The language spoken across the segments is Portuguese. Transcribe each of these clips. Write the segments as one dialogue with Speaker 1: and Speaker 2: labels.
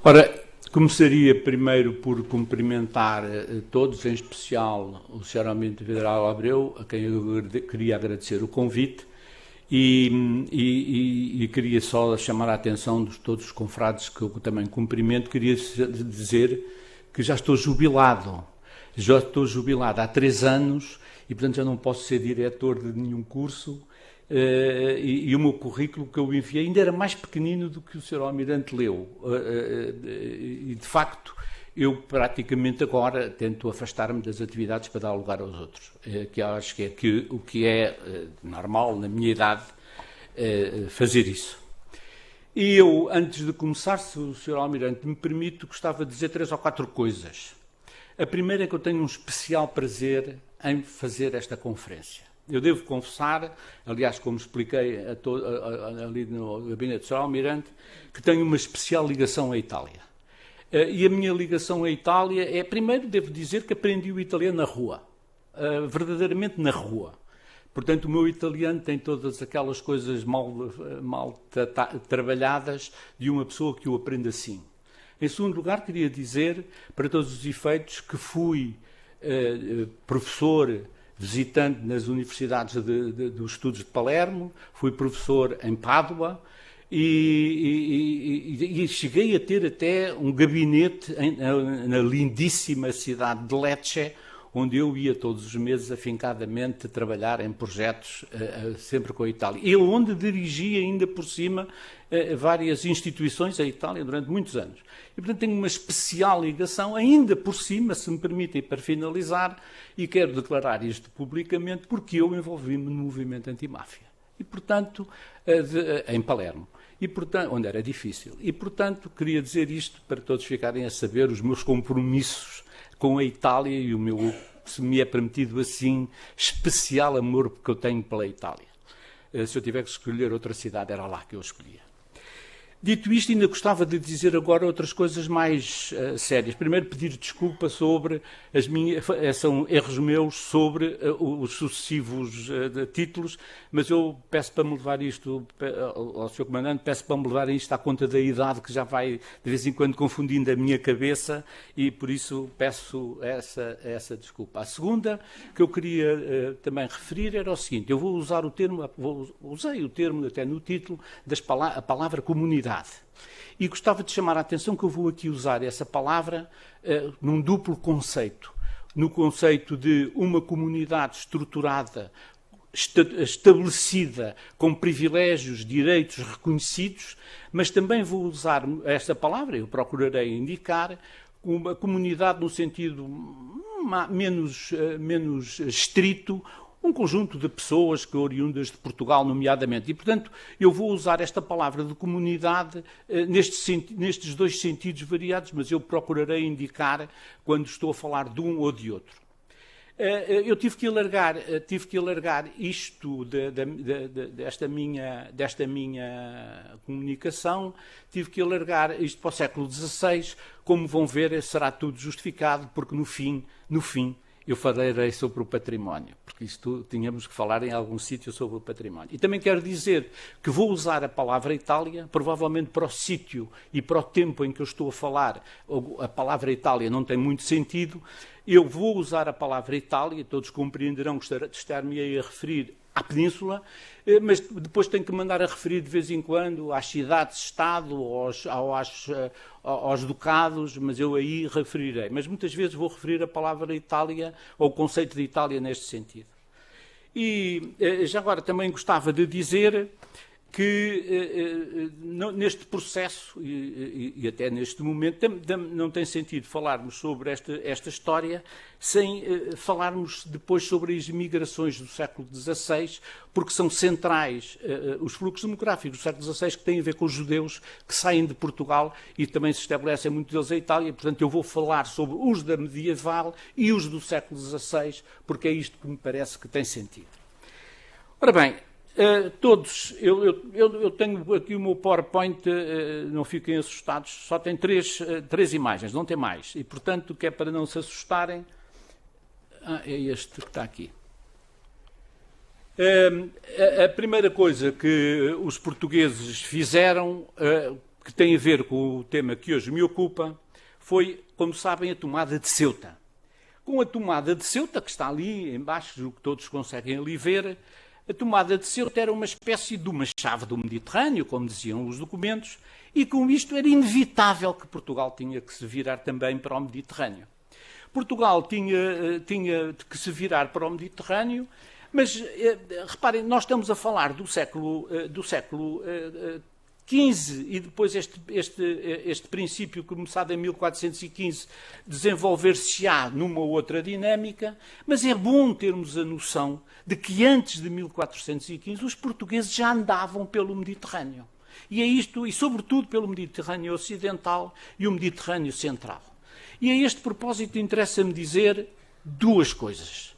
Speaker 1: Ora, começaria primeiro por cumprimentar todos, em especial o Sr. Almirante Vidaral Abreu, a quem eu queria agradecer o convite, e queria só chamar a atenção de todos os confrades que eu também cumprimento. Queria dizer que já estou jubilado há 3 anos e, portanto, já não posso ser diretor de nenhum curso. E o meu currículo que eu enviei ainda era mais pequenino do que o Sr. Almirante leu. E, de facto, eu praticamente agora tento afastar-me das atividades para dar lugar aos outros, que eu acho que é o que é normal na minha idade fazer isso. E eu, antes de começar, se o Sr. Almirante me permite, gostava de dizer 3 ou 4 coisas. A primeira é que eu tenho um especial prazer em fazer esta conferência. Eu devo confessar, aliás, como expliquei ali no gabinete do Sr. Almirante, que tenho uma especial ligação à Itália. E a minha ligação à Itália é, primeiro, devo dizer que aprendi o italiano na rua, verdadeiramente na rua. Portanto, o meu italiano tem todas aquelas coisas mal trabalhadas de uma pessoa que o aprende assim. Em segundo lugar, queria dizer, para todos os efeitos, que fui professor visitante nas universidades dos estudos de Palermo, fui professor em Pádua e cheguei a ter até um gabinete na lindíssima cidade de Lecce, onde eu ia todos os meses afincadamente trabalhar em projetos sempre com a Itália. E onde dirigia ainda por cima várias instituições à Itália durante muitos anos. E, portanto, tenho uma especial ligação, ainda por cima, se me permitem, para finalizar, e quero declarar isto publicamente, porque eu envolvi-me no movimento antimáfia. E, portanto, em Palermo. E, portanto, onde era difícil. E, portanto, queria dizer isto para todos ficarem a saber os meus compromissos com a Itália e o meu, se me é permitido assim, especial amor que eu tenho pela Itália. Se eu tiver que escolher outra cidade, era lá que eu escolhia. Dito isto, ainda gostava de dizer agora outras coisas mais sérias. Primeiro, pedir desculpa sobre são erros meus sobre os sucessivos títulos, mas eu peço para me levar isto, ao Sr. Comandante, peço para me levar isto à conta da idade, que já vai de vez em quando confundindo a minha cabeça, e por isso peço essa desculpa. A segunda que eu queria também referir era o seguinte: eu vou usar o termo, usei o termo até no título, a palavra comunidade. E gostava de chamar a atenção que eu vou aqui usar essa palavra num duplo conceito. No conceito de uma comunidade estruturada, estabelecida, com privilégios, direitos reconhecidos, mas também vou usar esta palavra, eu procurarei indicar, uma comunidade no sentido menos estrito, um conjunto de pessoas que oriundas de Portugal, nomeadamente. E, portanto, eu vou usar esta palavra de comunidade nestes 2 sentidos variados, mas eu procurarei indicar quando estou a falar de um ou de outro. Eu tive que alargar isto desta minha comunicação, tive que alargar isto para o século XVI. Como vão ver, será tudo justificado, porque no fim, eu falarei sobre o património, porque isto tínhamos que falar em algum sítio sobre o património. E também quero dizer que vou usar a palavra Itália, provavelmente para o sítio e para o tempo em que eu estou a falar. A palavra Itália não tem muito sentido. Eu vou usar a palavra Itália, todos compreenderão que estar-me a referir à Península, mas depois tenho que mandar a referir de vez em quando às cidades-estado, aos ducados, mas eu aí referirei. Mas muitas vezes vou referir a palavra Itália, ou o conceito de Itália neste sentido. E já agora também gostava de dizer que neste processo, e até neste momento, não tem sentido falarmos sobre esta história sem falarmos depois sobre as imigrações do século XVI, porque são centrais os fluxos demográficos do século XVI, que têm a ver com os judeus que saem de Portugal e também se estabelecem muitos deles em Itália. Portanto, eu vou falar sobre os da medieval e os do século XVI, porque é isto que me parece que tem sentido. Ora bem, todos, eu tenho aqui o meu PowerPoint, não fiquem assustados, só tem três imagens, não tem mais. E, portanto, que é para não se assustarem, é este que está aqui. A primeira coisa que os portugueses fizeram que tem a ver com o tema que hoje me ocupa, foi, como sabem, a tomada de Ceuta. Com a tomada de Ceuta, que está ali embaixo, o que todos conseguem ali ver, a tomada de Ceuta era uma espécie de uma chave do Mediterrâneo, como diziam os documentos, e com isto era inevitável que Portugal tinha que se virar também para o Mediterrâneo. Portugal tinha que se virar para o Mediterrâneo, mas reparem, nós estamos a falar do século XV e depois este princípio começado em 1415 desenvolver-se-á numa outra dinâmica, mas é bom termos a noção de que antes de 1415 os portugueses já andavam pelo Mediterrâneo. E é isto, e sobretudo pelo Mediterrâneo Ocidental e o Mediterrâneo Central. E a este propósito interessa-me dizer duas coisas.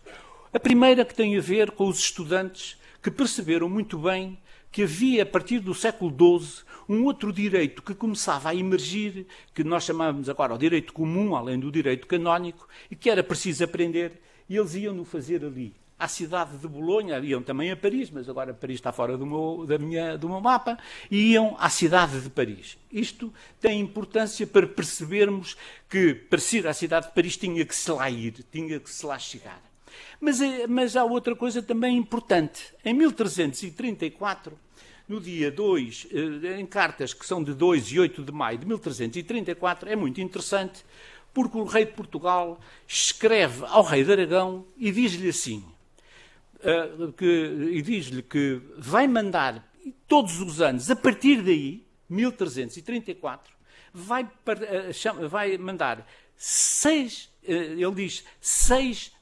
Speaker 1: A primeira que tem a ver com os estudantes que perceberam muito bem que havia, a partir do século XII, um outro direito que começava a emergir, que nós chamamos agora o direito comum, além do direito canónico, e que era preciso aprender, e eles iam-no fazer ali, à cidade de Bolonha, iam também a Paris, mas agora Paris está fora do meu mapa, e iam à cidade de Paris. Isto tem importância para percebermos que, para ir à cidade de Paris, tinha que se lá ir, tinha que se lá chegar. Mas há outra coisa também importante. Em 1334, no dia 2, em cartas que são de 2 e 8 de maio de 1334, é muito interessante, porque o rei de Portugal escreve ao rei de Aragão e diz-lhe assim, que vai mandar todos os anos, a partir daí, 1334, vai mandar 6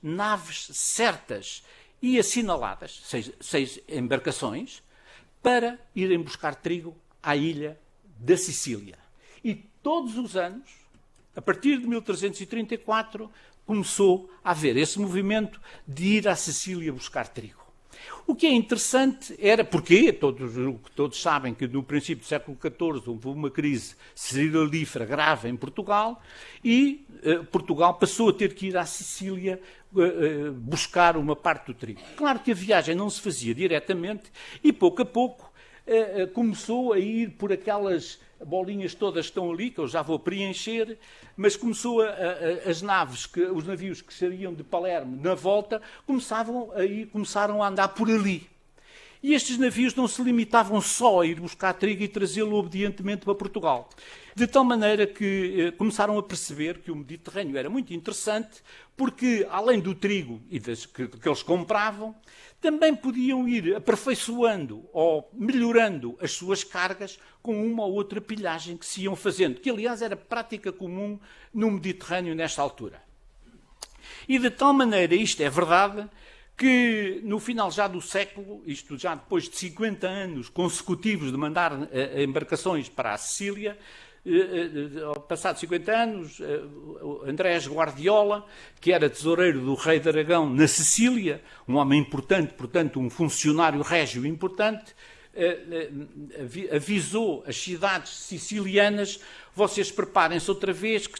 Speaker 1: naves certas e assinaladas, 6 embarcações, para irem buscar trigo à ilha da Sicília. E todos os anos, a partir de 1334, começou a haver esse movimento de ir à Sicília buscar trigo. O que é interessante era, porque todos sabem que no princípio do século XIV houve uma crise cerealífera grave em Portugal e Portugal passou a ter que ir à Sicília buscar uma parte do trigo. Claro que a viagem não se fazia diretamente e pouco a pouco começou a ir por aquelas bolinhas todas que estão ali, que eu já vou preencher, mas começou os navios que saíam de Palermo na volta, começaram a andar por ali. E estes navios não se limitavam só a ir buscar trigo e trazê-lo obedientemente para Portugal. De tal maneira que começaram a perceber que o Mediterrâneo era muito interessante, porque, além do trigo que eles compravam, também podiam ir aperfeiçoando ou melhorando as suas cargas com uma ou outra pilhagem que se iam fazendo, que, aliás, era prática comum no Mediterrâneo nesta altura. E de tal maneira, isto é verdade, que no final já do século, isto já depois de 50 anos consecutivos de mandar embarcações para a Sicília, passados 50 anos, Andrés Guardiola, que era tesoureiro do rei de Aragão na Sicília, um homem importante, portanto um funcionário régio importante, avisou as cidades sicilianas: vocês preparem-se outra vez, que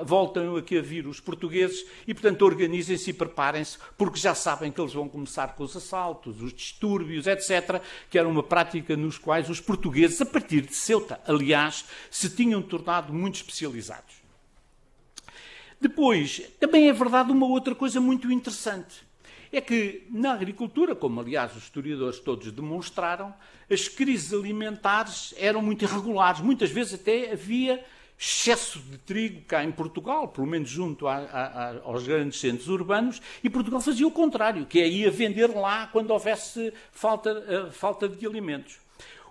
Speaker 1: voltam aqui a vir os portugueses e, portanto, organizem-se e preparem-se, porque já sabem que eles vão começar com os assaltos, os distúrbios, etc., que era uma prática nos quais os portugueses, a partir de Ceuta, aliás, se tinham tornado muito especializados. Depois, também é verdade uma outra coisa muito interessante. É que, na agricultura, como aliás os historiadores todos demonstraram, as crises alimentares eram muito irregulares. Muitas vezes até havia excesso de trigo cá em Portugal, pelo menos junto aos grandes centros urbanos, e Portugal fazia o contrário, que é ir vender lá quando houvesse falta de alimentos.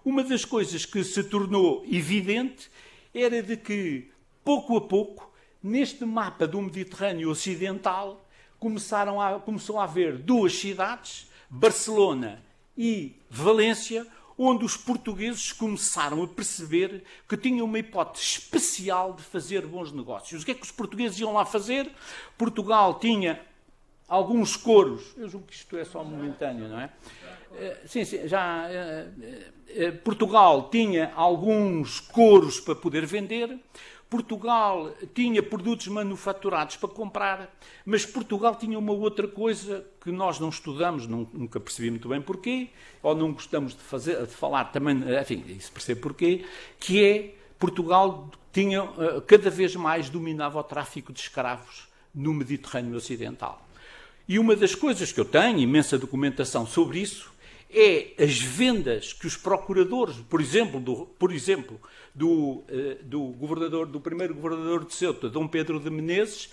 Speaker 1: Uma das coisas que se tornou evidente era de que, pouco a pouco, neste mapa do Mediterrâneo Ocidental, começou a haver duas cidades, Barcelona e Valência, onde os portugueses começaram a perceber que tinham uma hipótese especial de fazer bons negócios. O que é que os portugueses iam lá fazer? Portugal tinha alguns coros, eu julgo que isto é só momentâneo, não é? Portugal tinha alguns coros para poder vender. Portugal tinha produtos manufaturados para comprar, mas Portugal tinha uma outra coisa que nós não estudamos, nunca percebi muito bem porquê, ou não gostamos de falar também, enfim, isso percebe porquê, que é Portugal tinha, cada vez mais dominava o tráfico de escravos no Mediterrâneo Ocidental. E uma das coisas que eu tenho, imensa documentação sobre isso, é as vendas que os procuradores, por exemplo, do primeiro governador de Ceuta, Dom Pedro de Menezes,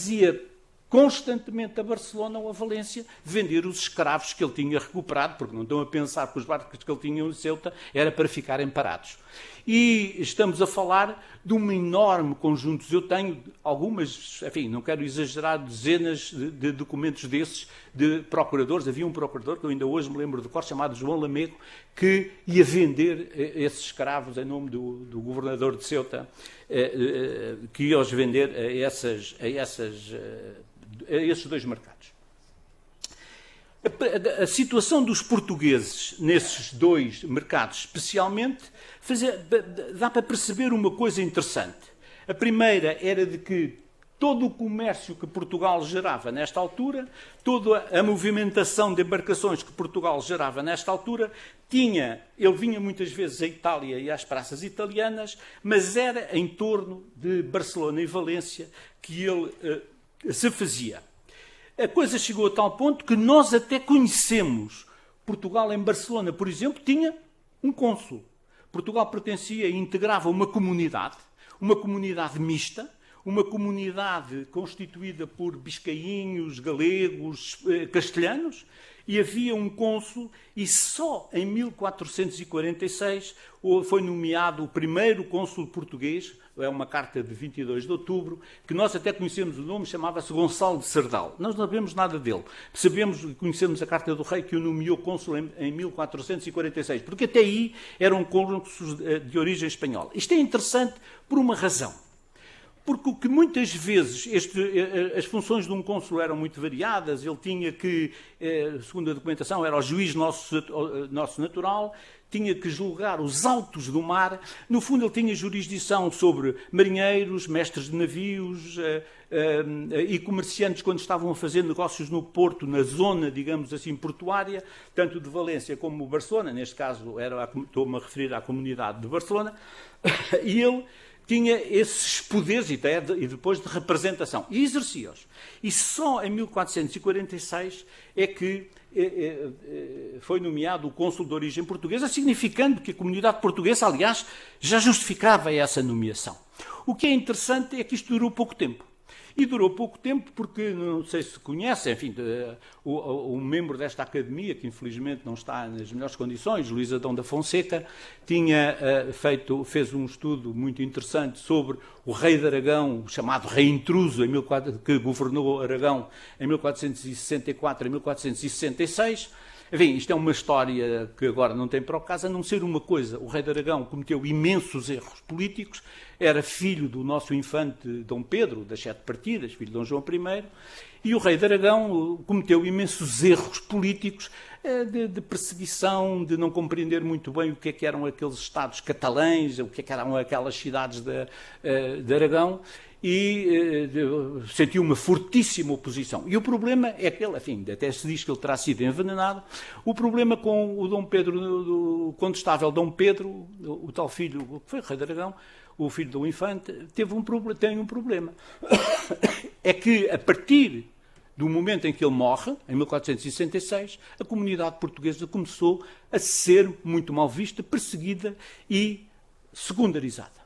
Speaker 1: ia constantemente a Barcelona ou a Valência vender os escravos que ele tinha recuperado, porque não estão a pensar que os barcos que ele tinha em Ceuta era para ficarem parados. E estamos a falar de um enorme conjunto. Eu tenho algumas, enfim, não quero exagerar, dezenas de documentos desses, de procuradores. Havia um procurador, que eu ainda hoje me lembro de cor, chamado João Lamego, que ia vender esses escravos em nome do governador de Ceuta, que ia os vender a esses dois mercados. A situação dos portugueses nesses dois mercados, especialmente, dá para perceber uma coisa interessante. A primeira era de que todo o comércio que Portugal gerava nesta altura, toda a movimentação de embarcações que Portugal gerava nesta altura, ele vinha muitas vezes à Itália e às praças italianas, mas era em torno de Barcelona e Valência que ele se fazia. A coisa chegou a tal ponto que nós até conhecemos. Portugal em Barcelona, por exemplo, tinha um cônsul. Portugal pertencia e integrava uma comunidade mista, uma comunidade constituída por biscainhos, galegos, castelhanos, e havia um cônsul, e só em 1446 foi nomeado o primeiro cônsul português. É uma carta de 22 de outubro, que nós até conhecemos o nome, chamava-se Gonçalo de Serdal. Nós não sabemos nada dele. Conhecemos a carta do rei que o nomeou cônsul em 1446, porque até aí eram cônsuls de origem espanhola. Isto é interessante por uma razão. Porque o que muitas vezes as funções de um cônsul eram muito variadas, ele tinha que, segundo a documentação, era o juiz nosso natural, tinha que julgar os autos do mar. No fundo, ele tinha jurisdição sobre marinheiros, mestres de navios e comerciantes quando estavam a fazer negócios no porto, na zona, digamos assim, portuária, tanto de Valência como de Barcelona. Neste caso, estou-me a referir à comunidade de Barcelona. E ele tinha esses poderes e depois de representação, e exercia-os. E só em 1446 é que foi nomeado o cônsul de origem portuguesa, significando que a comunidade portuguesa, aliás, já justificava essa nomeação. O que é interessante é que isto durou pouco tempo. E durou pouco tempo porque, não sei se conhece, enfim, um membro desta academia, que infelizmente não está nas melhores condições, Luís Adão da Fonseca, fez um estudo muito interessante sobre o rei de Aragão, chamado rei intruso, que governou Aragão em 1464 a 1466. Enfim, isto é uma história que agora não tem para o caso, a não ser uma coisa. O rei de Aragão cometeu imensos erros políticos, era filho do nosso infante Dom Pedro, das 7 partidas, filho de Dom João I, e o rei de Aragão cometeu imensos erros políticos de perseguição, de não compreender muito bem o que eram aqueles estados catalães, o que eram aquelas cidades de Aragão, e sentiu uma fortíssima oposição. E o problema é que ele, enfim, até se diz que ele terá sido envenenado. O problema com o Dom Pedro, o condestável Dom Pedro, o tal filho, que foi rei de Aragão, o filho do infante, tem um problema. É que, a partir do momento em que ele morre, em 1466, a comunidade portuguesa começou a ser muito mal vista, perseguida e secundarizada.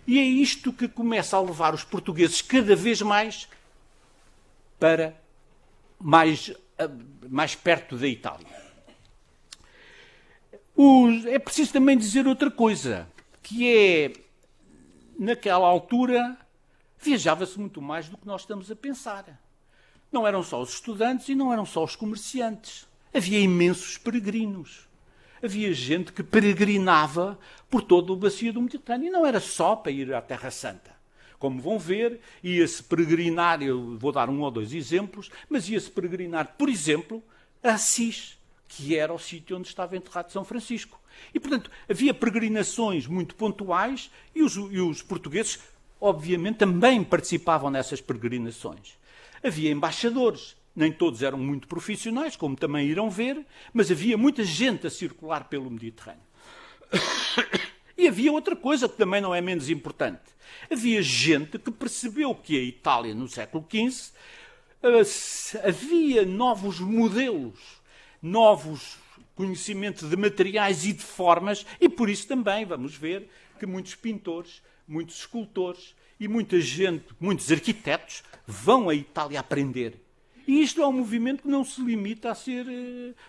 Speaker 1: E é isto que começa a levar os portugueses cada vez mais para mais perto da Itália. É preciso também dizer outra coisa, que é, naquela altura, viajava-se muito mais do que nós estamos a pensar. Não eram só os estudantes e não eram só os comerciantes. Havia imensos peregrinos. Havia gente que peregrinava por toda a bacia do Mediterrâneo. E não era só para ir à Terra Santa. Como vão ver, ia-se peregrinar, eu vou dar 1 ou 2 exemplos, mas ia-se peregrinar, por exemplo, a Assis, que era o sítio onde estava enterrado São Francisco. E, portanto, havia peregrinações muito pontuais e os portugueses, obviamente, também participavam nessas peregrinações. Havia embaixadores, nem todos eram muito profissionais, como também irão ver, mas havia muita gente a circular pelo Mediterrâneo. E havia outra coisa que também não é menos importante. Havia gente que percebeu que a Itália, no século XV, havia novos modelos, novos conhecimentos de materiais e de formas, e por isso também vamos ver que muitos pintores, muitos escultores e muita gente, muitos arquitetos vão à Itália aprender. E isto é um movimento que não se limita a ser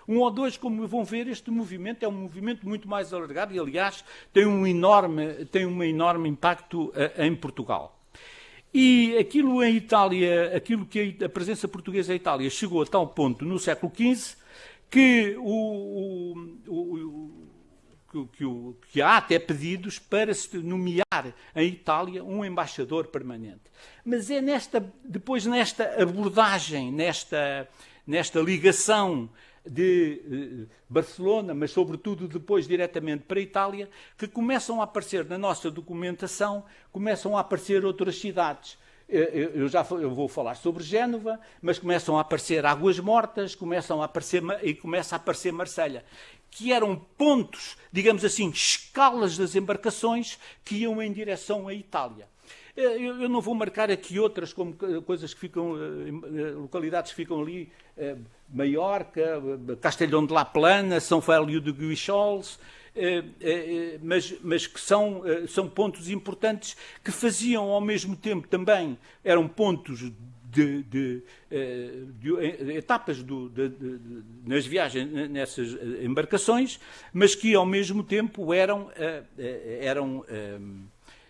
Speaker 1: um ou dois, como vão ver. Este movimento é um movimento muito mais alargado e, aliás, tem um enorme impacto em Portugal. E aquilo em Itália, aquilo que a presença portuguesa em Itália chegou a tal ponto no século XV que há até pedidos para se nomear em Itália um embaixador permanente. Mas é depois nesta abordagem, nesta ligação de Barcelona, mas sobretudo depois diretamente para a Itália, que começam a aparecer na nossa documentação, começam a aparecer outras cidades. Eu vou falar sobre Génova, mas começam a aparecer Águas Mortas, começa a aparecer Marselha, que eram pontos, digamos assim, escalas das embarcações que iam em direção à Itália. Eu não vou marcar aqui outras, como coisas que ficam, localidades que ficam ali, Maiorca, Castellón de la Plana, São Félio de Guixols, mas que são pontos importantes que faziam ao mesmo tempo também, eram pontos de etapas nas viagens, nessas embarcações, mas que ao mesmo tempo eram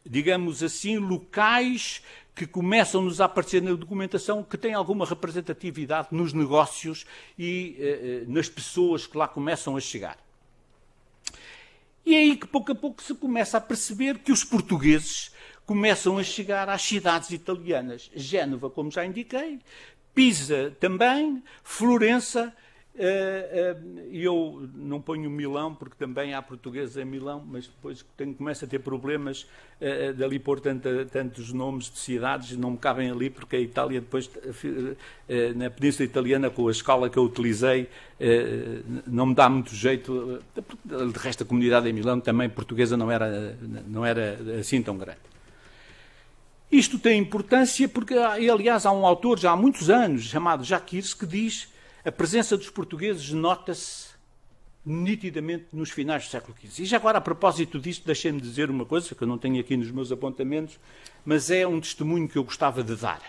Speaker 1: digamos assim, locais que começam-nos a aparecer na documentação, que têm alguma representatividade nos negócios e nas pessoas que lá começam a chegar. E é aí que pouco a pouco se começa a perceber que os portugueses começam a chegar às cidades italianas. Génova, como já indiquei, Pisa também, Florença. Eu não ponho Milão, porque também há portugueses em Milão, mas depois começo a ter problemas dali pôr tantos nomes de cidades, não me cabem ali, porque a Itália depois, na Península Italiana, com a escala que eu utilizei, não me dá muito jeito. De resto, a comunidade em Milão também portuguesa não era assim tão grande. Isto tem importância porque, aliás, há um autor já há muitos anos, chamado Jacques Hirsch, que diz: a presença dos portugueses nota-se nitidamente nos finais do século XV. E já agora, a propósito disto, deixem-me dizer uma coisa que eu não tenho aqui nos meus apontamentos, mas é um testemunho que eu gostava de dar.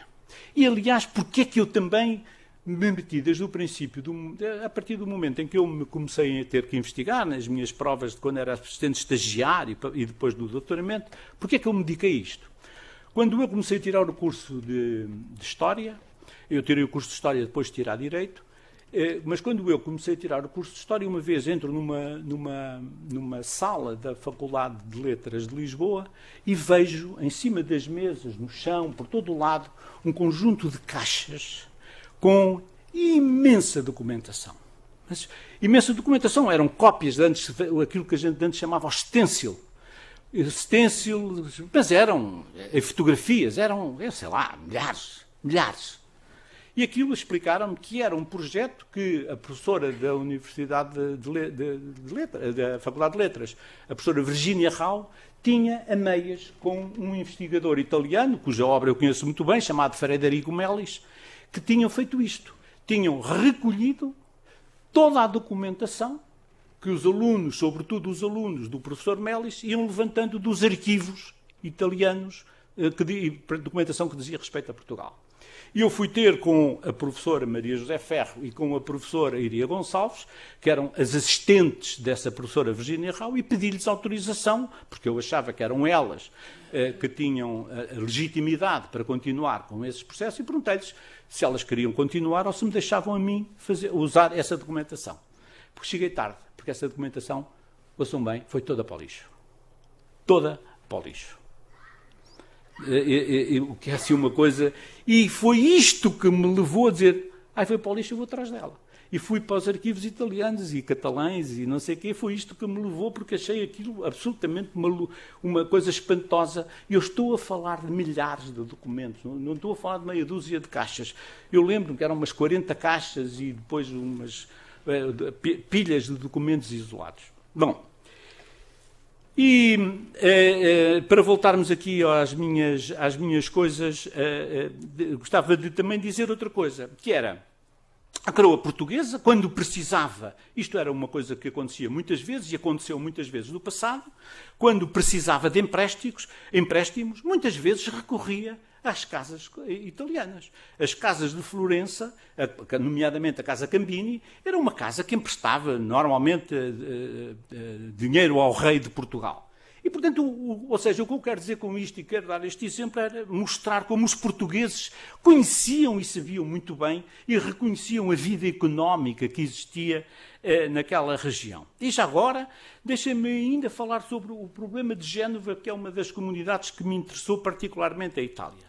Speaker 1: E, aliás, porque é que eu também me meti desde o princípio, a partir do momento em que eu me comecei a ter que investigar nas minhas provas de quando era assistente estagiário e depois do doutoramento, porque é que eu me dediquei a isto? Quando eu comecei a tirar o curso de História, eu tirei o curso de História depois de tirar Direito, mas quando eu comecei a tirar o curso de História, uma vez entro numa sala da Faculdade de Letras de Lisboa e vejo em cima das mesas, no chão, por todo o lado, um conjunto de caixas com imensa documentação. Mas imensa documentação, eram cópias de antes, aquilo que a gente antes chamava o stencil, mas eram fotografias, eram, sei lá, milhares. E aquilo explicaram-me que era um projeto que a professora da Universidade de Letras, da Faculdade de Letras, a professora Virginia Rao, tinha a meias com um investigador italiano, cuja obra eu conheço muito bem, chamado Frederico Melis, que tinham feito isto. Tinham recolhido toda a documentação que os alunos, sobretudo os alunos do professor Melis, iam levantando dos arquivos italianos, documentação que dizia respeito a Portugal. E eu fui ter com a professora Maria José Ferro e com a professora Iria Gonçalves, que eram as assistentes dessa professora Virginia Rao, e pedi-lhes autorização, porque eu achava que eram elas que tinham a legitimidade para continuar com esses processos, e perguntei-lhes se elas queriam continuar ou se me deixavam a mim usar essa documentação. Porque cheguei tarde, porque essa documentação, ouçam bem, foi toda para o lixo. Toda para o lixo. O que é assim uma coisa... E foi isto que me levou a dizer, foi para o lixo, eu vou atrás dela. e fui para os arquivos italianos e catalães e não sei o quê. Foi isto que me levou, porque achei aquilo absolutamente uma coisa espantosa. Eu estou a falar de milhares de documentos, não estou a falar de meia dúzia de caixas. Eu lembro que eram umas 40 caixas e depois umas pilhas de documentos isolados. Bom, e para voltarmos aqui às minhas coisas, gostava de também dizer outra coisa, que era a coroa portuguesa, quando precisava, isto era uma coisa que acontecia muitas vezes, e aconteceu muitas vezes no passado, quando precisava de empréstimos, muitas vezes recorria às casas italianas. As casas de Florença, nomeadamente a Casa Cambini, era uma casa que emprestava normalmente dinheiro ao rei de Portugal. E, portanto, ou seja, o que eu quero dizer com isto, e quero dar este exemplo, era mostrar como os portugueses conheciam e sabiam muito bem e reconheciam a vida económica que existia naquela região. E já agora, deixem-me ainda falar sobre o problema de Génova, que é uma das comunidades que me interessou particularmente a Itália.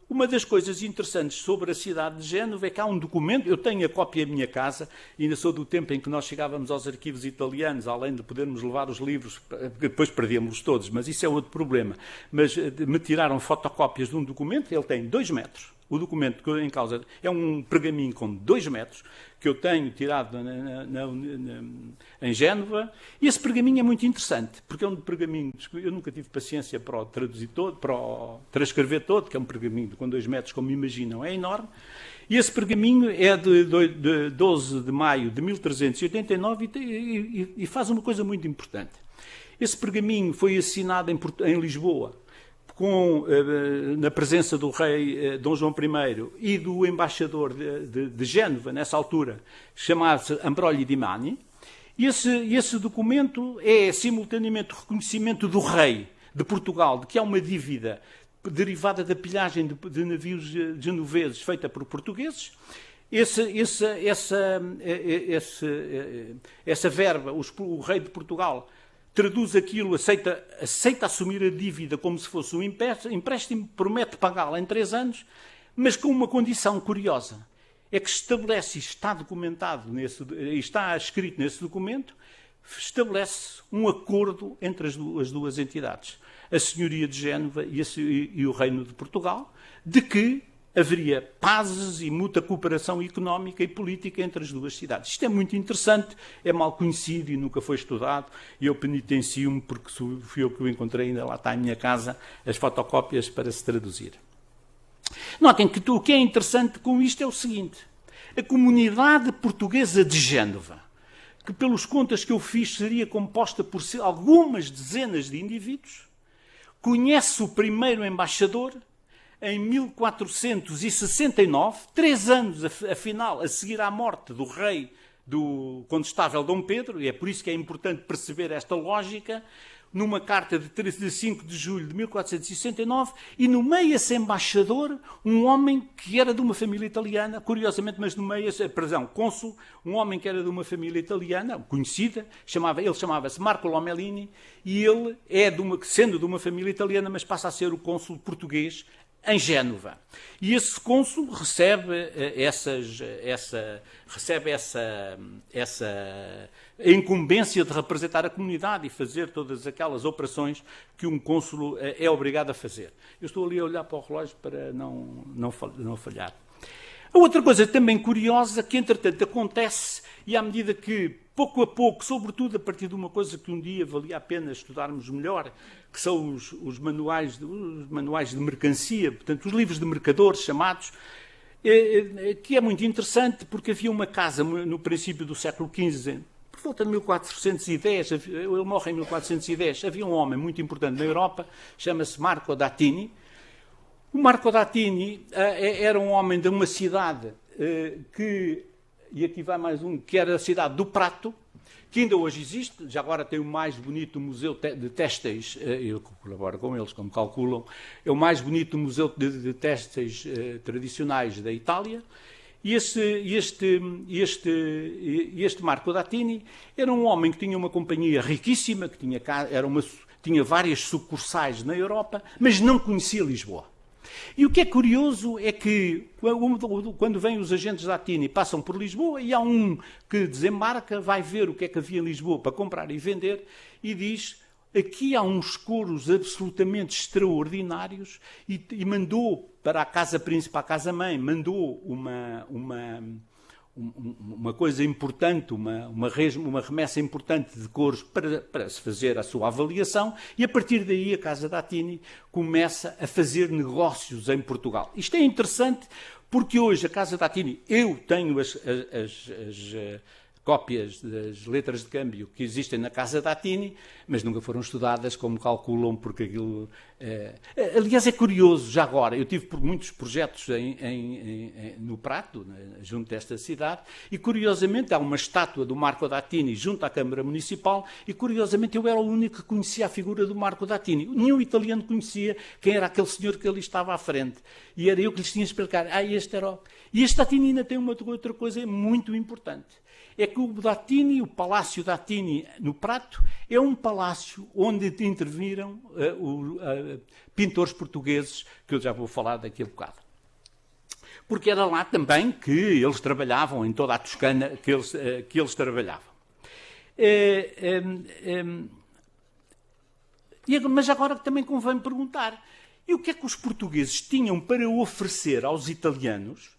Speaker 1: Uma das coisas interessantes sobre a cidade de Génova é que há um documento, eu tenho a cópia em minha casa, ainda sou do tempo em que nós chegávamos aos arquivos italianos, além de podermos levar os livros, porque depois perdíamos todos, mas isso é outro problema. Mas me tiraram fotocópias de um documento, ele tem 2 metros. O documento que em causa é um pergaminho com 2 metros, que eu tenho tirado em Génova, e esse pergaminho é muito interessante, porque é um pergaminho, eu nunca tive paciência para o traduzir todo, para o transcrever todo, que é um pergaminho com 2 metros, como imaginam, é enorme, e esse pergaminho é de 12 de maio de 1389 e faz uma coisa muito importante. Esse pergaminho foi assinado em Lisboa, na presença do rei Dom João I e do embaixador de Génova, nessa altura, chamado-se Ambrogio di Mani, e esse documento é simultaneamente o reconhecimento do rei de Portugal de que há uma dívida derivada da pilhagem de navios genoveses feita por portugueses. Essa verba, o rei de Portugal traduz aquilo, aceita assumir a dívida como se fosse um empréstimo, promete pagá-la em 3 anos, mas com uma condição curiosa. É que estabelece, está documentado, está escrito nesse documento, estabelece um acordo entre as duas entidades, a Senhoria de Génova e o Reino de Portugal, de que haveria pazes e muita cooperação económica e política entre as duas cidades. Isto é muito interessante, é mal conhecido e nunca foi estudado, e eu penitencio-me porque fui eu que o encontrei, ainda lá está em minha casa, as fotocópias para se traduzir. Notem que o que é interessante com isto é o seguinte: a comunidade portuguesa de Génova, que pelos contas que eu fiz seria composta por algumas dezenas de indivíduos, conhece o primeiro embaixador em 1469, 3 anos, afinal, a seguir à morte do rei do condestável Dom Pedro, e é por isso que é importante perceber esta lógica, numa carta de 5 de julho de 1469, e nomeia esse embaixador um homem que era de uma família italiana, curiosamente, mas cônsul, um homem que era de uma família italiana, conhecida, ele chamava-se Marco Lomellini, e ele sendo de uma família italiana, mas passa a ser o cônsul português em Génova. E esse cônsul recebe essa incumbência de representar a comunidade e fazer todas aquelas operações que um cônsul é obrigado a fazer. Eu estou ali a olhar para o relógio para não falhar. A outra coisa também curiosa que, entretanto, acontece, e à medida que, pouco a pouco, sobretudo a partir de uma coisa que um dia valia a pena estudarmos melhor, que são os manuais de mercancia, portanto, os livros de mercadores chamados, que é muito interessante, porque havia uma casa no princípio do século XV, por volta de 1410, ele morre em 1410, havia um homem muito importante na Europa, chama-se Marco d'Attini. O Marco d'Attini era um homem de uma cidade e aqui vai mais um, que era a cidade do Prato, que ainda hoje existe, já agora tem o mais bonito museu de têxteis, eu colaboro com eles, como calculam, é o mais bonito museu de têxteis tradicionais da Itália, e este Marco d'Attini era um homem que tinha uma companhia riquíssima, que tinha várias sucursais na Europa, mas não conhecia Lisboa. E o que é curioso é que, quando vêm os agentes da Atini, passam por Lisboa e há um que desembarca, vai ver o que é que havia em Lisboa para comprar e vender e diz: aqui há uns couros absolutamente extraordinários, e mandou para a casa príncipe, a casa-mãe, mandou uma coisa importante, uma remessa importante de couros para se fazer a sua avaliação, e a partir daí a Casa da Atini começa a fazer negócios em Portugal. Isto é interessante porque hoje a Casa da Atini, eu tenho as cópias das letras de câmbio que existem na Casa da Atini, mas nunca foram estudadas, como calculam, porque aquilo... aliás, é curioso, já agora, eu tive muitos projetos no Prato, junto desta cidade, e curiosamente há uma estátua do Marco da Atini junto à Câmara Municipal, e curiosamente eu era o único que conhecia a figura do Marco da Atini. Nenhum italiano conhecia quem era aquele senhor que ali estava à frente. E era eu que lhes tinha a explicar. Este era o... E este Atini ainda tem uma outra coisa muito importante. É que o Datini, o Palácio Datini no Prato, é um palácio onde interviram pintores portugueses, que eu já vou falar daqui a bocado. Porque era lá também que eles trabalhavam, em toda a Toscana que eles trabalhavam. Mas agora também convém perguntar, e o que é que os portugueses tinham para oferecer aos italianos,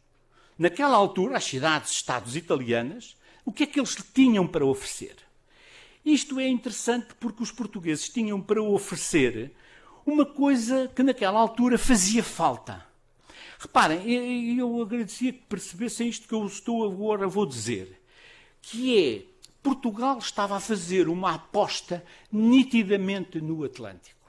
Speaker 1: naquela altura, às cidades-estados italianas, o que é que eles tinham para oferecer? Isto é interessante porque os portugueses tinham para oferecer uma coisa que naquela altura fazia falta. Reparem, eu agradecia que percebessem isto que eu agora vou dizer, que é, Portugal estava a fazer uma aposta nitidamente no Atlântico.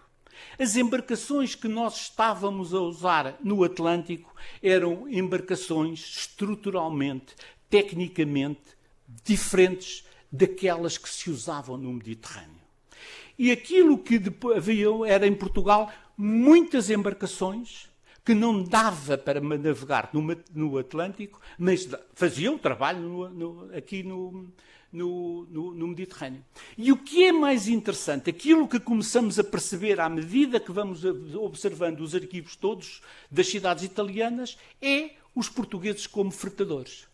Speaker 1: As embarcações que nós estávamos a usar no Atlântico eram embarcações estruturalmente, tecnicamente, diferentes daquelas que se usavam no Mediterrâneo. E aquilo que havia era em Portugal muitas embarcações que não dava para navegar no Atlântico, mas faziam o trabalho aqui no Mediterrâneo. E o que é mais interessante, aquilo que começamos a perceber à medida que vamos observando os arquivos todos das cidades italianas, é os portugueses como fretadores.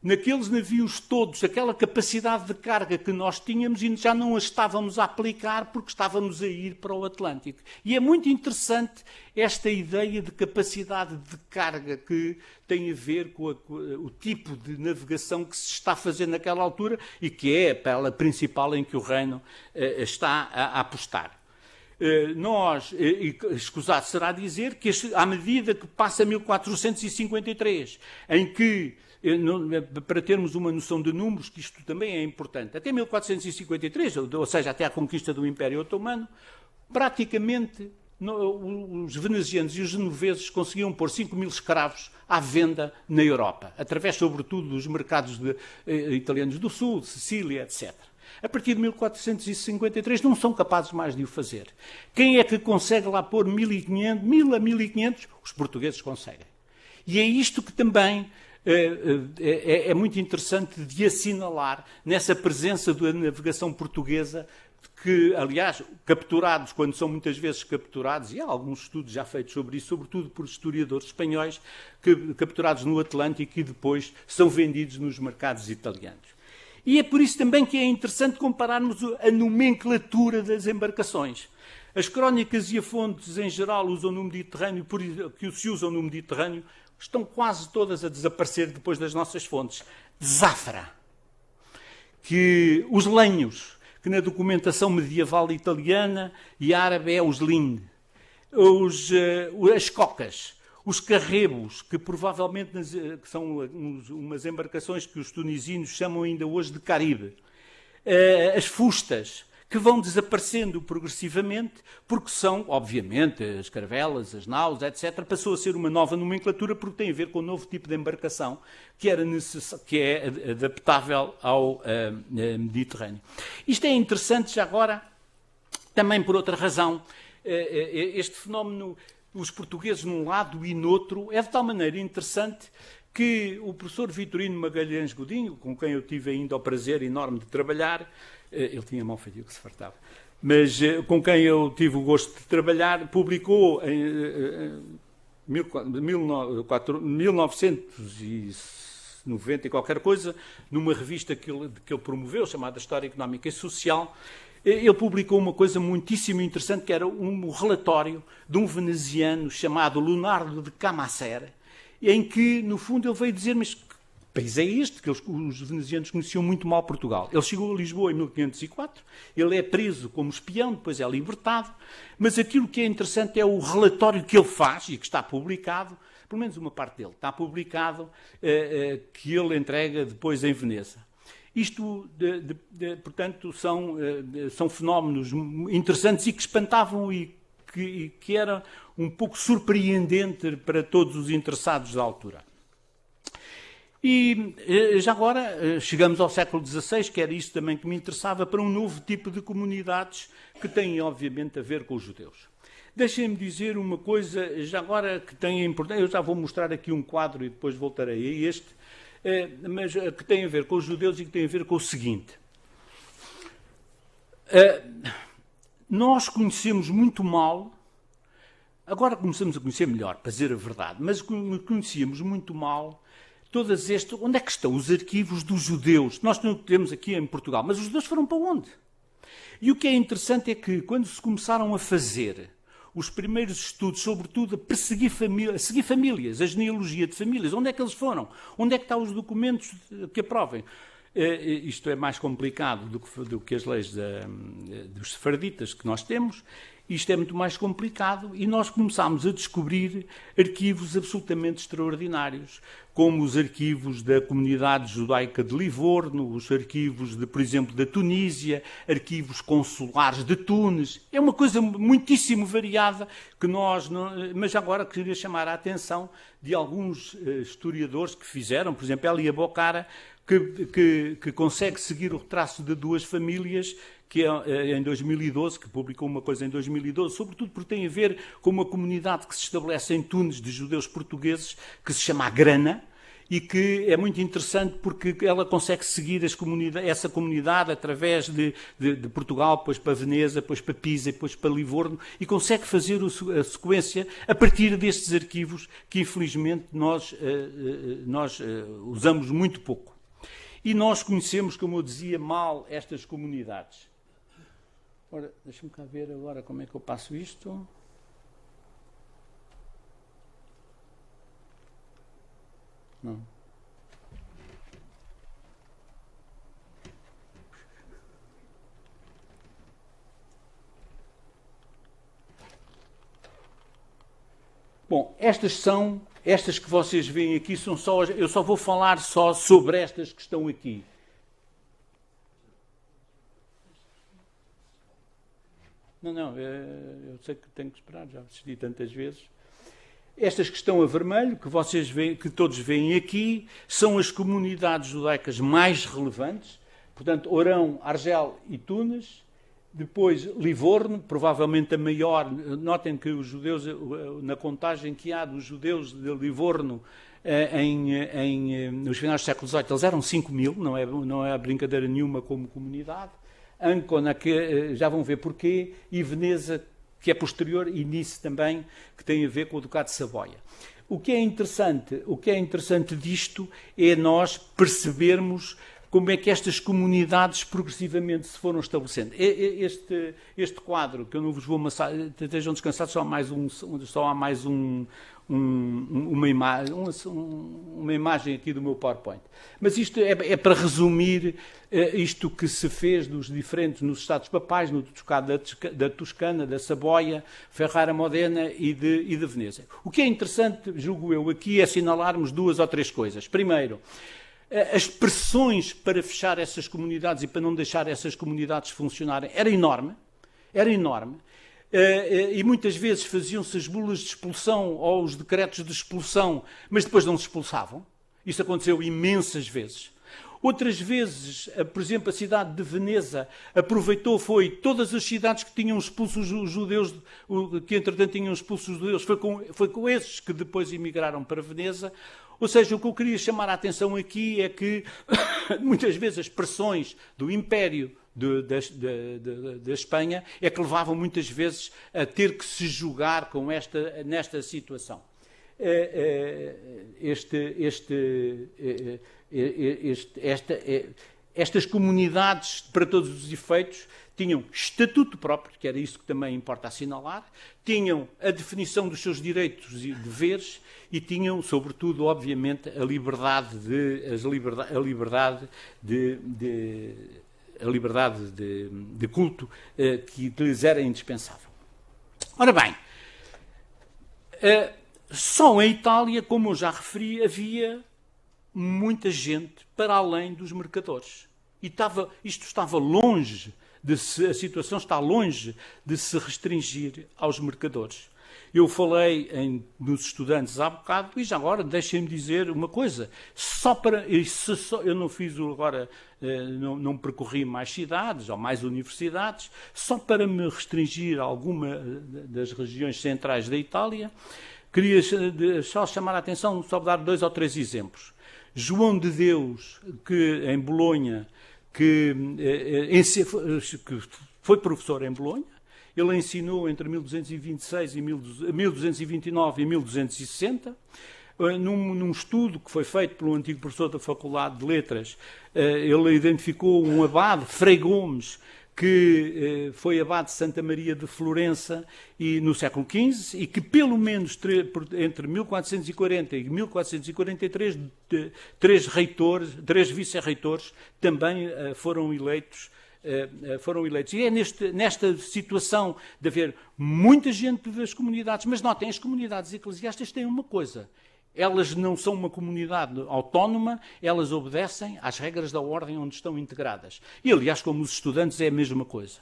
Speaker 1: Naqueles navios todos, aquela capacidade de carga que nós tínhamos e já não a estávamos a aplicar porque estávamos a ir para o Atlântico. E é muito interessante esta ideia de capacidade de carga que tem a ver com o tipo de navegação que se está a fazer naquela altura e que é a pela principal em que o Reino está a apostar. Escusado será dizer que à medida que passa 1453, em que para termos uma noção de números, que isto também é importante. Até 1453, ou seja, até a conquista do Império Otomano, praticamente os venezianos e os genoveses conseguiam pôr 5.000 escravos à venda na Europa, através, sobretudo, dos mercados italianos do Sul, de Sicília, etc. A partir de 1453 não são capazes mais de o fazer. Quem é que consegue lá pôr 1.500, 1.000 a 1.500? Os portugueses conseguem. E é isto que também é muito interessante de assinalar nessa presença da navegação portuguesa, que, aliás, capturados, quando são muitas vezes capturados, e há alguns estudos já feitos sobre isso, sobretudo por historiadores espanhóis, capturados no Atlântico e depois são vendidos nos mercados italianos. E é por isso também que é interessante compararmos a nomenclatura das embarcações. As crónicas e as fontes, em geral, usam no Mediterrâneo, que se usam no Mediterrâneo, estão quase todas a desaparecer depois das nossas fontes. Zafra. Que os lenhos, que na documentação medieval italiana e árabe é os lin. As cocas. Os carrebos, que provavelmente que são umas embarcações que os tunisinos chamam ainda hoje de Caribe. As fustas, que vão desaparecendo progressivamente, porque são, obviamente, as caravelas, as naus, etc., passou a ser uma nova nomenclatura porque tem a ver com um novo tipo de embarcação que é adaptável ao Mediterrâneo. Isto é interessante já agora, também por outra razão. Este fenómeno, os portugueses num lado e no outro, é de tal maneira interessante que o professor Vitorino Magalhães Godinho, com quem eu tive ainda o prazer enorme de trabalhar, ele tinha mão feia que se fartava, mas com quem eu tive o gosto de trabalhar, publicou 1990 e qualquer coisa, numa revista que ele promoveu, chamada História Económica e Social, ele publicou uma coisa muitíssimo interessante, que era um relatório de um veneziano chamado Leonardo de Camacer, em que, no fundo, ele veio dizer, mas que país é este? Que os venezianos conheciam muito mal Portugal. Ele chegou a Lisboa em 1504, ele é preso como espião, depois é libertado, mas aquilo que é interessante é o relatório que ele faz, e que está publicado, pelo menos uma parte dele, está publicado, que ele entrega depois em Veneza. Isto, portanto, são fenómenos interessantes e que espantavam e que era um pouco surpreendente para todos os interessados da altura. E já agora chegamos ao século XVI, que era isto também que me interessava, para um novo tipo de comunidades que têm, obviamente, a ver com os judeus. Deixem-me dizer uma coisa, já agora, que tem importância. Eu já vou mostrar aqui um quadro e depois voltarei a este, mas que tem a ver com os judeus e que tem a ver com o seguinte. Nós conhecemos muito mal, agora começamos a conhecer melhor, para dizer a verdade, mas conhecíamos muito mal todas estas. Onde é que estão os arquivos dos judeus? Nós não temos aqui em Portugal, mas os judeus foram para onde? E o que é interessante é que, quando se começaram a fazer os primeiros estudos, sobretudo a perseguir seguir famílias, a genealogia de famílias, onde é que eles foram? Onde é que estão os documentos que aprovem? Isto é mais complicado do que as leis dos sefarditas que nós temos. Isto é muito mais complicado e nós começámos a descobrir arquivos absolutamente extraordinários, como os arquivos da comunidade judaica de Livorno, os arquivos, por exemplo, da Tunísia, arquivos consulares de Tunis. É uma coisa muitíssimo variada que nós... Mas agora queria chamar a atenção de alguns historiadores que fizeram, por exemplo, Elia Bocara, que consegue seguir o traço de duas famílias, que é em 2012, que publicou uma coisa em 2012, sobretudo porque tem a ver com uma comunidade que se estabelece em Tunis de judeus portugueses, que se chama Grana, e que é muito interessante porque ela consegue seguir essa comunidade através de Portugal, depois para Veneza, depois para Pisa, depois para Livorno, e consegue fazer a sequência a partir destes arquivos que, infelizmente, nós usamos muito pouco. E nós conhecemos, como eu dizia, mal estas comunidades. Ora, deixa-me cá ver agora como é que eu passo isto. Não. Bom, estas que vocês veem aqui são só... Eu só vou falar só sobre estas que estão aqui. Não, eu sei que tenho que esperar, já assisti tantas vezes. Estas que estão a vermelho, que vocês veem, que todos veem aqui, são as comunidades judaicas mais relevantes. Portanto, Orão, Argel e Tunis. Depois, Livorno, provavelmente a maior. Notem que os judeus, na contagem que há dos judeus de Livorno nos finais do século XVIII, eles eram 5.000, não é brincadeira nenhuma como comunidade. Ancona, que já vão ver porquê, e Veneza, que é posterior, e Nice também, que tem a ver com o Ducado de Saboia. O que é interessante disto é nós percebermos como é que estas comunidades progressivamente se foram estabelecendo. Este quadro, que eu não vos vou amassar, estejam descansados, só há mais uma imagem aqui do meu PowerPoint. Mas isto é para resumir isto que se fez nos diferentes, nos Estados Papais, no Ducado da Toscana, da Saboia, Ferrara-Modena e de Veneza. O que é interessante, julgo eu, aqui é assinalarmos duas ou três coisas. Primeiro, as pressões para fechar essas comunidades e para não deixar essas comunidades funcionarem era enorme. E muitas vezes faziam-se as bulas de expulsão ou os decretos de expulsão, mas depois não se expulsavam. Isso aconteceu imensas vezes. Outras vezes, por exemplo, a cidade de Veneza aproveitou, todas as cidades que tinham expulso os judeus, que entretanto tinham expulso os judeus, foi com esses que depois emigraram para Veneza. Ou seja, o que eu queria chamar a atenção aqui é que muitas vezes as pressões do Império da Espanha é que levavam muitas vezes a ter que se julgar nesta situação. estas comunidades, para todos os efeitos, tinham estatuto próprio, que era isso que também importa assinalar, tinham a definição dos seus direitos e deveres e tinham, sobretudo, obviamente, a liberdade de culto que lhes era indispensável. Ora bem, só em Itália, como eu já referi, havia muita gente para além dos mercadores. E isto estava longe a situação está longe de se restringir aos mercadores. Eu falei nos estudantes há bocado e já agora deixem-me dizer uma coisa. Eu não fiz agora, não percorri mais cidades ou mais universidades, só para me restringir a alguma das regiões centrais da Itália, queria só chamar a atenção, só dar 2 ou 3 exemplos. João de Deus, que em Bolonha, que foi professor em Bolonha, ele ensinou entre 1229 e 1260, num estudo que foi feito pelo antigo professor da Faculdade de Letras. Ele identificou um abade, Frei Gomes, que foi abade de Santa Maria de Florença no século XV e que pelo menos entre 1440 e 1443 três vice-reitores também foram eleitos. E é nesta situação de haver muita gente das comunidades, mas notem, as comunidades eclesiásticas têm uma coisa: elas não são uma comunidade autónoma, elas obedecem às regras da ordem onde estão integradas. E, aliás, como os estudantes, é a mesma coisa.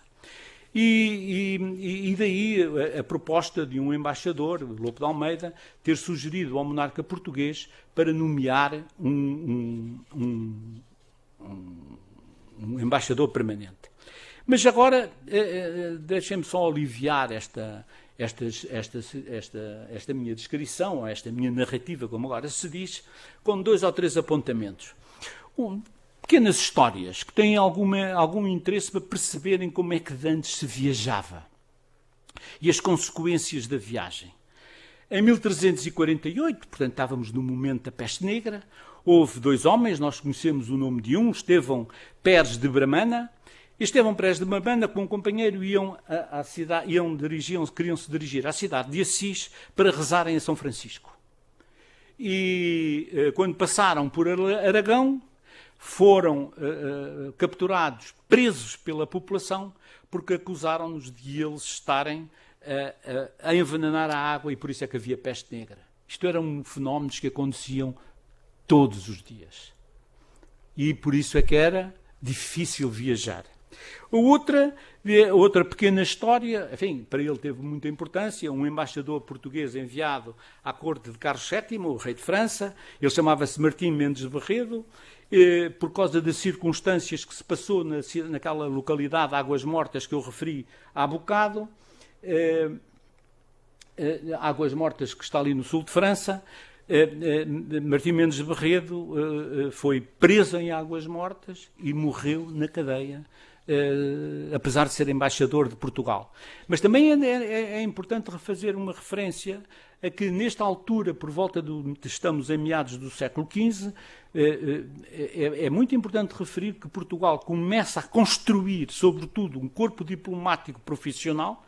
Speaker 1: E daí a proposta de um embaixador, Lope de Almeida, ter sugerido ao monarca português para nomear um embaixador permanente. Mas agora, deixem-me só aliviar esta minha descrição, esta minha narrativa, como agora se diz, com 2 ou 3 apontamentos. Pequenas histórias que têm algum interesse para perceberem como é que de antes se viajava e as consequências da viagem. Em 1348, portanto, estávamos no momento da peste negra, houve 2 homens, nós conhecemos o nome de um, Estevão Pérez de Bramana. Estevão Pérez de Bramana, com um companheiro, queriam-se dirigir à cidade de Assis para rezarem a São Francisco. E quando passaram por Aragão, foram capturados, presos pela população, porque acusaram-nos de eles estarem a envenenar a água e por isso é que havia peste negra. Isto eram fenómenos que aconteciam todos os dias. E por isso é que era difícil viajar. Outra pequena história, enfim, para ele teve muita importância, um embaixador português enviado à corte de Carlos VII, o rei de França, ele chamava-se Martim Mendes de Barredo, por causa das circunstâncias que se passou naquela localidade, Águas Mortas, que eu referi há bocado, Águas Mortas, que está ali no sul de França. Martim Mendes de Barredo foi preso em Águas Mortas e morreu na cadeia, apesar de ser embaixador de Portugal. Mas também é importante fazer uma referência a que, nesta altura, por volta estamos em meados do século XV, é muito importante referir que Portugal começa a construir, sobretudo, um corpo diplomático profissional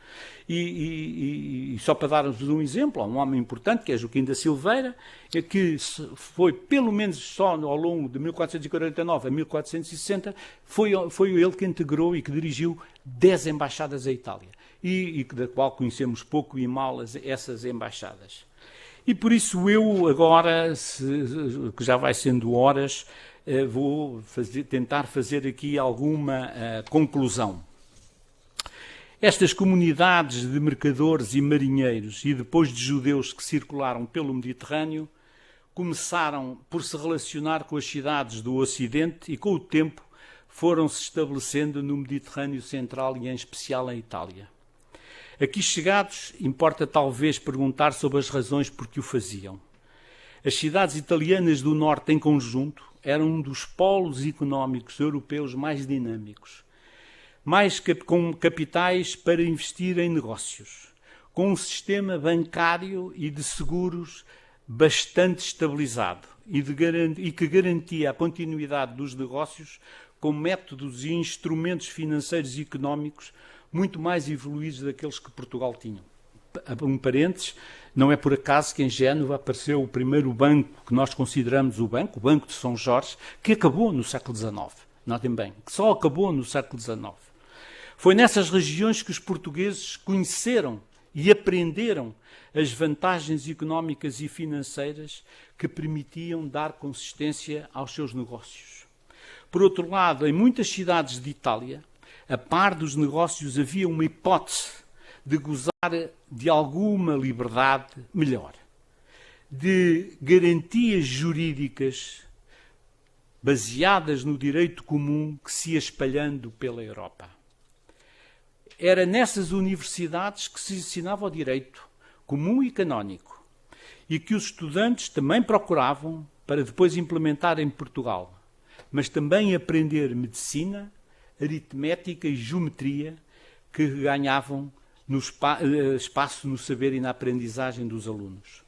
Speaker 1: e só para dar-vos um exemplo, há um homem importante, que é Joaquim da Silveira, que foi, pelo menos só ao longo de 1449 a 1460, foi ele que integrou e que dirigiu 10 embaixadas à Itália, e da qual conhecemos pouco e mal essas embaixadas. E por isso eu agora, que já vai sendo horas, vou tentar fazer aqui alguma conclusão. Estas comunidades de mercadores e marinheiros e depois de judeus que circularam pelo Mediterrâneo começaram por se relacionar com as cidades do Ocidente e com o tempo foram-se estabelecendo no Mediterrâneo Central e em especial em Itália. Aqui chegados, importa talvez perguntar sobre as razões por que o faziam. As cidades italianas do Norte, em conjunto, eram um dos polos económicos europeus mais dinâmicos, com capitais para investir em negócios, com um sistema bancário e de seguros bastante estabilizado e que garantia a continuidade dos negócios com métodos e instrumentos financeiros e económicos muito mais evoluídos daqueles que Portugal tinha. Um parênteses, não é por acaso que em Génova apareceu o primeiro banco que nós consideramos o Banco de São Jorge, que acabou no século XIX. Notem bem, que só acabou no século XIX. Foi nessas regiões que os portugueses conheceram e aprenderam as vantagens económicas e financeiras que permitiam dar consistência aos seus negócios. Por outro lado, em muitas cidades de Itália, a par dos negócios havia uma hipótese de gozar de alguma liberdade melhor, de garantias jurídicas baseadas no direito comum que se ia espalhando pela Europa. Era nessas universidades que se ensinava o direito comum e canónico e que os estudantes também procuravam para depois implementar em Portugal, mas também aprender medicina, aritmética e geometria que ganhavam no espaço no saber e na aprendizagem dos alunos.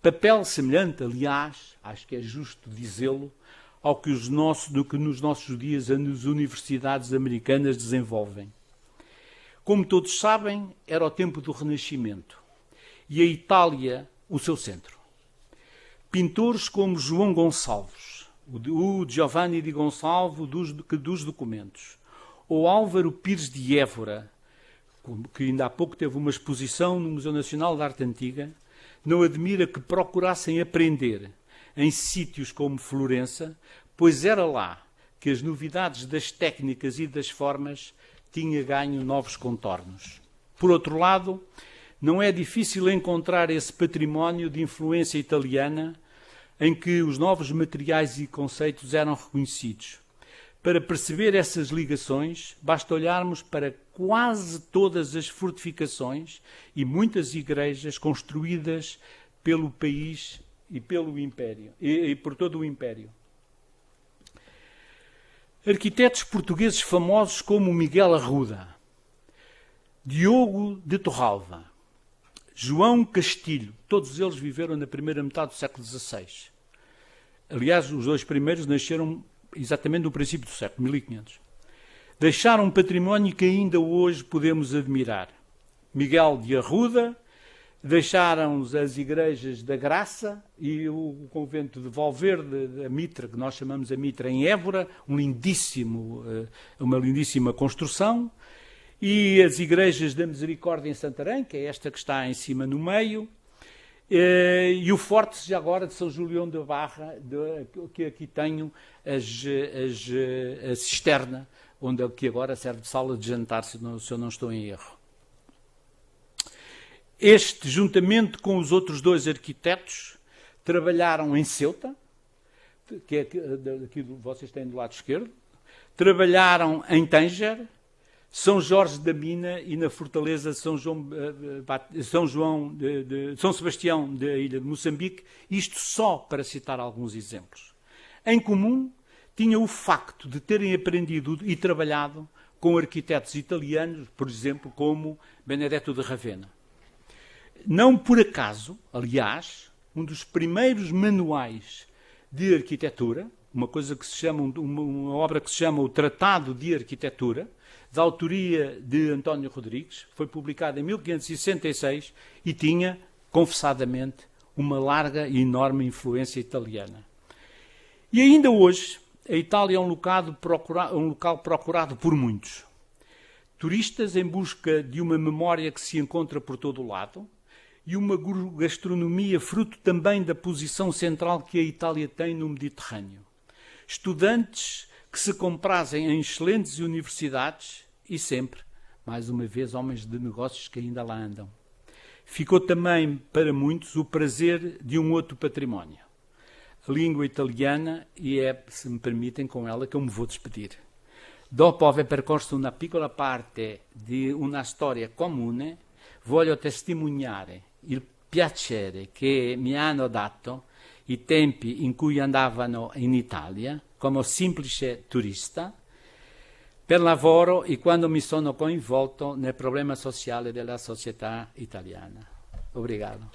Speaker 1: Papel semelhante, aliás, acho que é justo dizê-lo, ao que nos nossos dias as universidades americanas desenvolvem. Como todos sabem, era o tempo do Renascimento e a Itália o seu centro. Pintores como João Gonçalves, o Giovanni di Gonçalves dos documentos, ou Álvaro Pires de Évora, que ainda há pouco teve uma exposição no Museu Nacional de Arte Antiga, não admira que procurassem aprender em sítios como Florença, pois era lá que as novidades das técnicas e das formas tinha ganho novos contornos. Por outro lado, não é difícil encontrar esse património de influência italiana em que os novos materiais e conceitos eram reconhecidos. Para perceber essas ligações, basta olharmos para quase todas as fortificações e muitas igrejas construídas pelo país e pelo Império, e por todo o Império. Arquitetos portugueses famosos como Miguel Arruda, Diogo de Torralva, João Castilho, todos eles viveram na primeira metade do século XVI. Aliás, os dois primeiros nasceram exatamente no princípio do século, 1500. Deixaram um património que ainda hoje podemos admirar. Miguel de Arruda, deixaram as igrejas da Graça e o convento de Valverde, da Mitra, que nós chamamos a Mitra em Évora, uma lindíssima construção, e as igrejas da Misericórdia em Santarém, que é esta que está em cima no meio, e o forte já agora de São Julião da Barra, que aqui tenho a cisterna, onde aqui agora serve de sala de jantar, se eu não estou em erro. Este, juntamente com os outros dois arquitetos, trabalharam em Ceuta, que é aqui vocês têm do lado esquerdo, trabalharam em Tânger, São Jorge da Mina e na fortaleza São Sebastião da ilha de Moçambique, isto só para citar alguns exemplos. Em comum, tinha o facto de terem aprendido e trabalhado com arquitetos italianos, por exemplo, como Benedetto de Ravenna. Não por acaso, aliás, um dos primeiros manuais de arquitetura, uma obra que se chama o Tratado de Arquitetura, da autoria de António Rodrigues, foi publicada em 1566 e tinha, confessadamente, uma larga e enorme influência italiana. E ainda hoje, a Itália é um local procurado por muitos. Turistas em busca de uma memória que se encontra por todo o lado, e uma gastronomia fruto também da posição central que a Itália tem no Mediterrâneo. Estudantes que se comprazem em excelentes universidades e sempre, mais uma vez, homens de negócios que ainda lá andam. Ficou também, para muitos, o prazer de um outro património. A língua italiana, e é, se me permitem, com ela que eu me vou despedir. Dopo aver percorso una piccola parte di una storia comune, voglio testimoniare il piacere che mi hanno dato i tempi in cui andavano in Italia come semplice turista per lavoro e quando mi sono coinvolto nel problema sociale della società italiana. Obrigado.